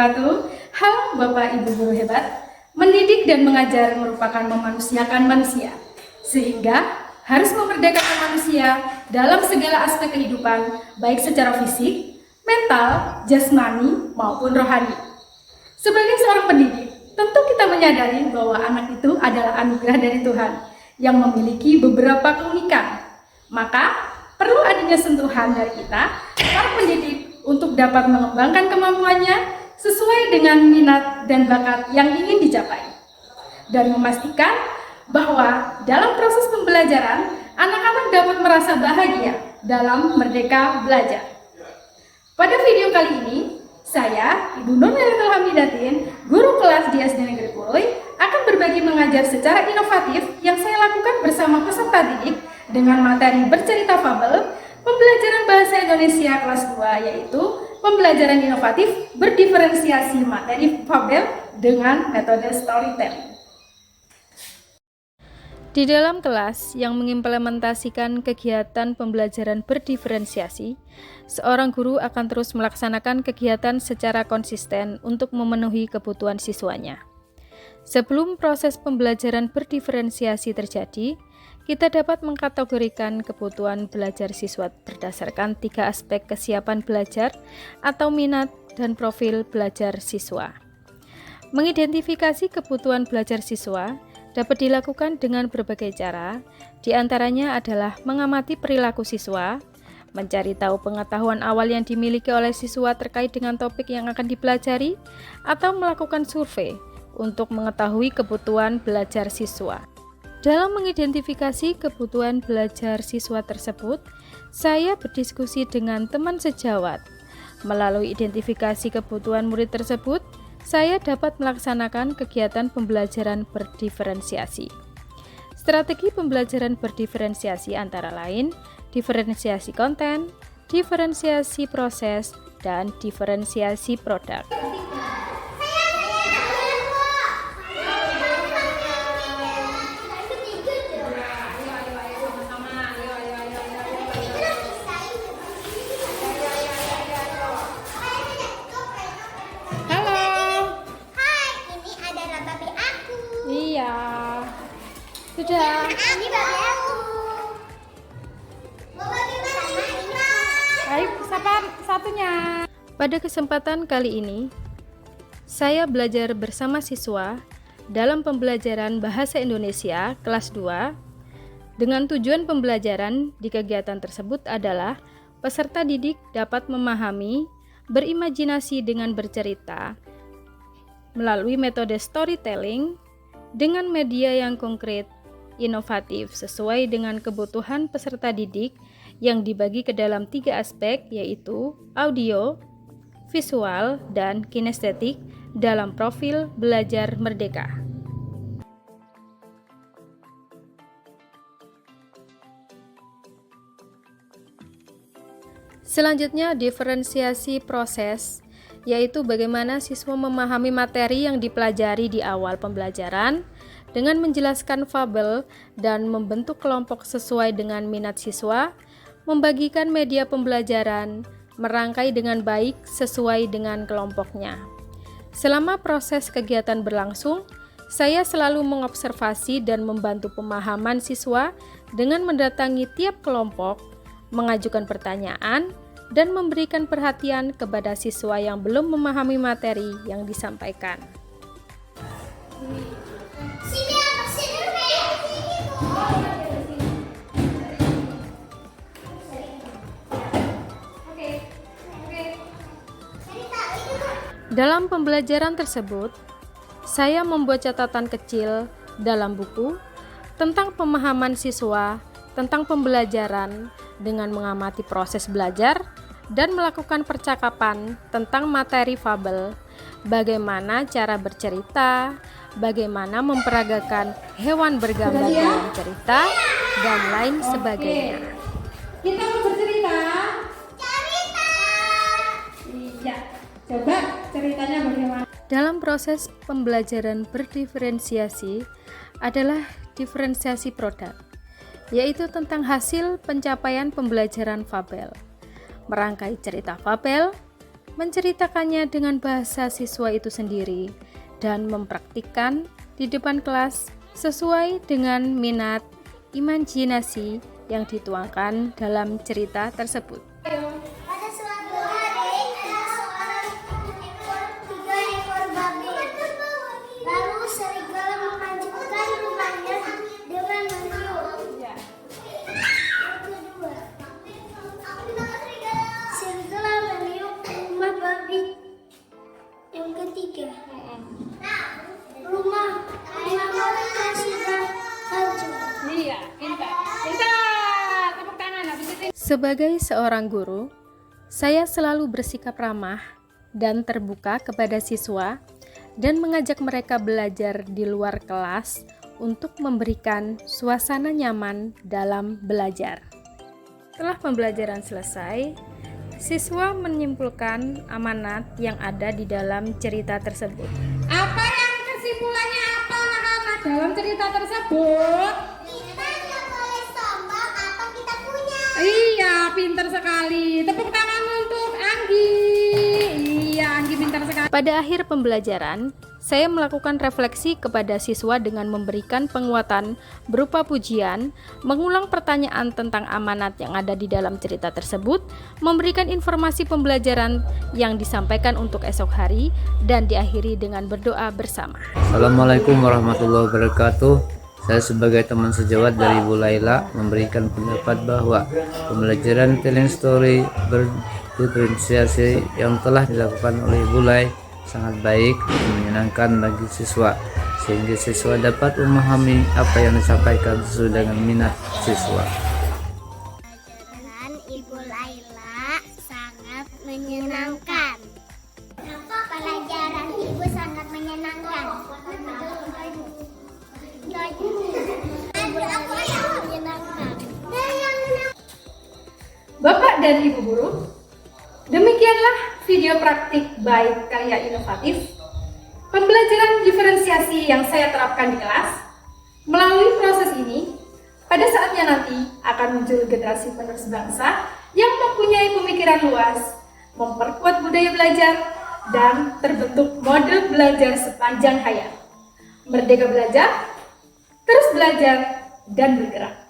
wabarakatuh. Halo Bapak Ibu guru hebat. Mendidik dan mengajar merupakan memanusiakan manusia, sehingga harus memerdekakan manusia dalam segala aspek kehidupan, baik secara fisik, mental, jasmani, maupun rohani. Sebagai seorang pendidik, tentu kita menyadari bahwa anak itu adalah anugerah dari Tuhan yang memiliki beberapa keunikan. Maka, perlu adanya sentuhan dari kita, para pendidik, untuk dapat mengembangkan kemampuannya sesuai dengan minat dan bakat yang ingin dicapai. Dan memastikan bahwa dalam proses pembelajaran, anak-anak dapat merasa bahagia dalam merdeka belajar. Pada video kali ini, saya, Ibu Nur Meliratul Hamidatin, guru kelas di SD Negeri Puloy, akan berbagi mengajar secara inovatif yang saya lakukan bersama peserta didik dengan materi bercerita fabel, pembelajaran bahasa Indonesia kelas 2, yaitu pembelajaran inovatif berdiferensiasi materi fabel dengan metode storytelling. Di dalam kelas yang mengimplementasikan kegiatan pembelajaran berdiferensiasi, seorang guru akan terus melaksanakan kegiatan secara konsisten untuk memenuhi kebutuhan siswanya. Sebelum proses pembelajaran berdiferensiasi terjadi, kita dapat mengkategorikan kebutuhan belajar siswa berdasarkan 3 aspek kesiapan belajar atau minat dan profil belajar siswa. Mengidentifikasi kebutuhan belajar siswa dapat dilakukan dengan berbagai cara, diantaranya adalah mengamati perilaku siswa, mencari tahu pengetahuan awal yang dimiliki oleh siswa terkait dengan topik yang akan dipelajari, atau melakukan survei untuk mengetahui kebutuhan belajar siswa. Dalam mengidentifikasi kebutuhan belajar siswa tersebut, saya berdiskusi dengan teman sejawat. Melalui identifikasi kebutuhan murid tersebut, saya dapat melaksanakan kegiatan pembelajaran berdiferensiasi. Strategi pembelajaran berdiferensiasi antara lain diferensiasi konten, diferensiasi proses, dan diferensiasi produk. Sudah. Ini babi aku. Ayo, siapa satunya? Pada kesempatan kali ini, saya belajar bersama siswa dalam pembelajaran Bahasa Indonesia kelas 2 dengan tujuan pembelajaran di kegiatan tersebut adalah peserta didik dapat memahami, berimajinasi dengan bercerita melalui metode storytelling dengan media yang konkret, inovatif sesuai dengan kebutuhan peserta didik yang dibagi ke dalam 3 aspek, yaitu audio, visual, dan kinestetik dalam profil belajar merdeka. Selanjutnya, diferensiasi proses, yaitu bagaimana siswa memahami materi yang dipelajari di awal pembelajaran dengan menjelaskan fabel dan membentuk kelompok sesuai dengan minat siswa, membagikan media pembelajaran, merangkai dengan baik sesuai dengan kelompoknya. Selama proses kegiatan berlangsung, saya selalu mengobservasi dan membantu pemahaman siswa dengan mendatangi tiap kelompok, mengajukan pertanyaan, dan memberikan perhatian kepada siswa yang belum memahami materi yang disampaikan. Dalam pembelajaran tersebut, saya membuat catatan kecil dalam buku tentang pemahaman siswa tentang pembelajaran dengan mengamati proses belajar dan melakukan percakapan tentang materi fabel, bagaimana cara bercerita, bagaimana memperagakan hewan bergambar dalam cerita, dan lain sebagainya. Kita mau bercerita? Cerita! Iya, coba ceritanya bagaimana? Dalam proses pembelajaran berdiferensiasi adalah diferensiasi produk, yaitu tentang hasil pencapaian pembelajaran fabel, merangkai cerita fabel, menceritakannya dengan bahasa siswa itu sendiri, dan mempraktikkan di depan kelas sesuai dengan minat imajinasi yang dituangkan dalam cerita tersebut. Pada suatu hari ada seorang tiga ekor babi. Lalu serigala menghancurkan rumahnya dengan meniup. Yang kedua, serigala meniup rumah babi. Yang ketiga, rumah mereka sudah hancur. Iya, pintar. Tepuk tangan. Habis itu Sebagai seorang guru, saya selalu bersikap ramah dan terbuka kepada siswa dan mengajak mereka belajar di luar kelas untuk memberikan suasana nyaman dalam belajar. Setelah pembelajaran selesai, siswa menyimpulkan amanat yang ada di dalam cerita tersebut. apa yang kesimpulannya apa anak-anak dalam cerita tersebut? Kita nggak boleh sombong apa kita punya. Iya, pintar sekali. Tepuk tangan untuk Anggi. Iya, Anggi pintar sekali. Pada akhir pembelajaran, saya melakukan refleksi kepada siswa dengan memberikan penguatan berupa pujian, mengulang pertanyaan tentang amanat yang ada di dalam cerita tersebut, memberikan informasi pembelajaran yang disampaikan untuk esok hari, dan diakhiri dengan berdoa bersama. Assalamualaikum warahmatullahi wabarakatuh. Saya sebagai teman sejawat dari Ibu Laila memberikan pendapat bahwa pembelajaran telling story berdiferensiasi yang telah dilakukan oleh Ibu Lai sangat baik dan menyenangkan bagi siswa, sehingga siswa dapat memahami apa yang disampaikan sesuai dengan minat siswa. Pelajaran Ibu Laila sangat menyenangkan. Pelajaran Ibu sangat menyenangkan. Menyenangkan. Bapak dan Ibu guru, demikianlah video praktik baik karya inovatif pembelajaran diferensiasi yang saya terapkan di kelas. Melalui proses ini, pada saatnya nanti akan muncul generasi penerus bangsa yang mempunyai pemikiran luas, memperkuat budaya belajar, dan terbentuk model belajar sepanjang hayat. Merdeka belajar, terus belajar, dan bergerak.